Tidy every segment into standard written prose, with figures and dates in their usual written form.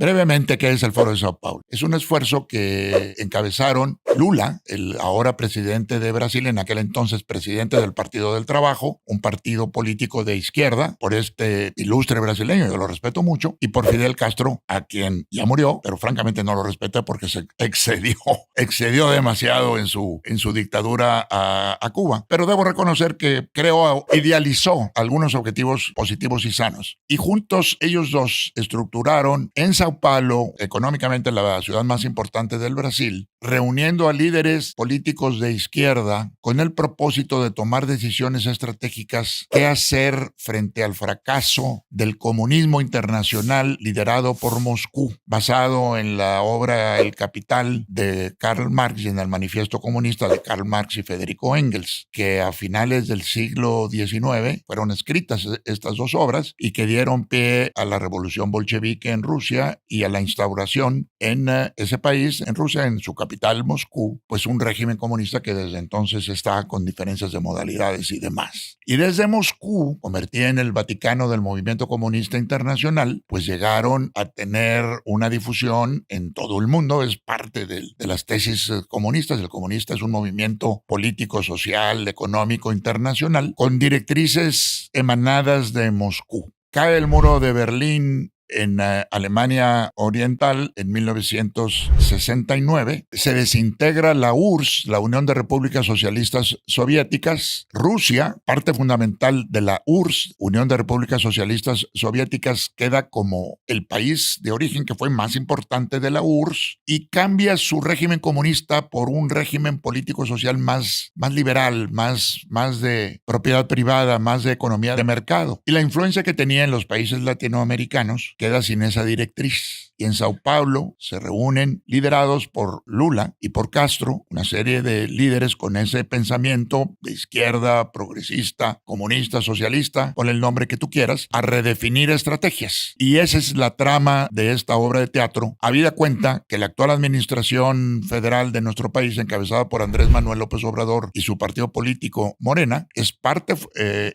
Brevemente, ¿qué es el Foro de Sao Paulo? Es un esfuerzo que encabezaron Lula, el ahora presidente de Brasil, en aquel entonces presidente del Partido del Trabajo, un partido político de izquierda, por este ilustre brasileño, yo lo respeto mucho, y por Fidel Castro, a quien ya murió, pero francamente no lo respeto porque se excedió demasiado en su dictadura a Cuba. Pero debo reconocer que creo idealizó algunos objetivos positivos y sanos. Y juntos ellos dos estructuraron en Sao Paulo, económicamente la ciudad más importante del Brasil, reuniendo a líderes políticos de izquierda con el propósito de tomar decisiones estratégicas, qué hacer frente al fracaso del comunismo internacional liderado por Moscú, basado en la obra El Capital de Karl Marx y en el Manifiesto Comunista de Karl Marx y Federico Engels, que a finales del siglo XIX fueron escritas estas dos obras y que dieron pie a la revolución bolchevique en Rusia y a la instauración en ese país, en Rusia, en su capital Moscú, pues un régimen comunista que desde entonces está con diferencias de modalidades y demás. Y desde Moscú, convertida en el Vaticano del movimiento comunista internacional, pues llegaron a tener una difusión en todo el mundo. Es parte de las tesis comunistas. El comunista es un movimiento político, social, económico, internacional, con directrices emanadas de Moscú. Cae el muro de Berlín en Alemania Oriental en 1969. Se desintegra la URSS, la Unión de Repúblicas Socialistas Soviéticas. Rusia, parte fundamental de la URSS, Unión de Repúblicas Socialistas Soviéticas, queda como el país de origen que fue más importante de la URSS y cambia su régimen comunista por un régimen político-social más liberal, más de propiedad privada, más de economía de mercado. Y la influencia que tenía en los países latinoamericanos queda sin esa directriz. Y en Sao Paulo se reúnen liderados por Lula y por Castro, una serie de líderes con ese pensamiento de izquierda, progresista, comunista, socialista, con el nombre que tú quieras, a redefinir estrategias. Y esa es la trama de esta obra de teatro, habida cuenta que la actual administración federal de nuestro país, encabezada por Andrés Manuel López Obrador y su partido político Morena, es parte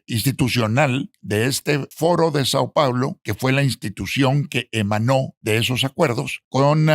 institucional de este Foro de Sao Paulo, que fue la institución que emanó de esos acuerdos, con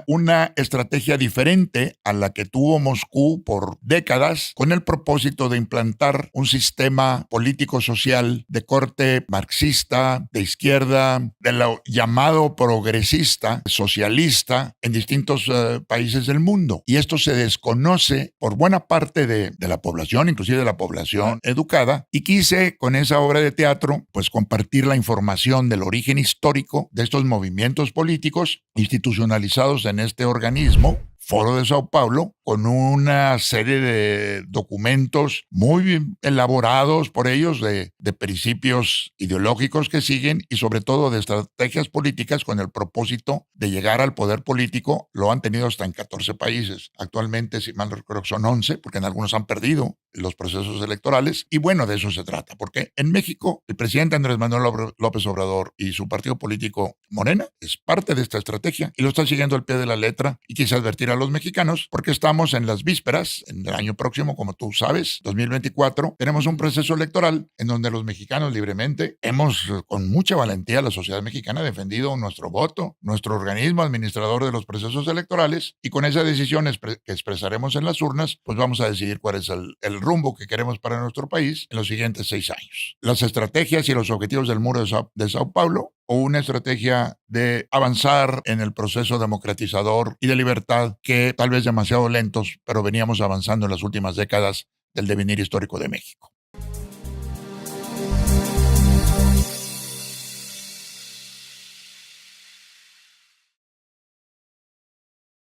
una estrategia diferente a la que tuvo Moscú por décadas, con el propósito de implantar un sistema político-social de corte marxista, de izquierda, de lo llamado progresista, socialista, en distintos países del mundo. Y esto se desconoce por buena parte de la población, inclusive de la población educada, y quise con esa obra de teatro pues compartir la información del origen histórico de estos movimientos políticos institucionalizados en este organismo, Foro de Sao Paulo, con una serie de documentos muy elaborados por ellos de principios ideológicos que siguen y sobre todo de estrategias políticas con el propósito de llegar al poder político. Lo han tenido hasta en 14 países. Actualmente, si mal no recuerdo, son 11, porque en algunos han perdido los procesos electorales. Y bueno, de eso se trata, porque en México el presidente Andrés Manuel López Obrador y su partido político Morena es parte de esta estrategia y lo están siguiendo al pie de la letra. Y quise advertir a los mexicanos porque estamos en las vísperas, en el año próximo, como tú sabes, 2024, tenemos un proceso electoral en donde los mexicanos libremente hemos, con mucha valentía, la sociedad mexicana ha defendido nuestro voto, nuestro organismo administrador de los procesos electorales, y con esa decisión que expresaremos en las urnas, pues vamos a decidir cuál es el rumbo que queremos para nuestro país en los siguientes 6 años. Las estrategias y los objetivos del muro de Sao Paulo, o una estrategia de avanzar en el proceso democratizador y de libertad que tal vez demasiado lentos, pero veníamos avanzando en las últimas décadas del devenir histórico de México.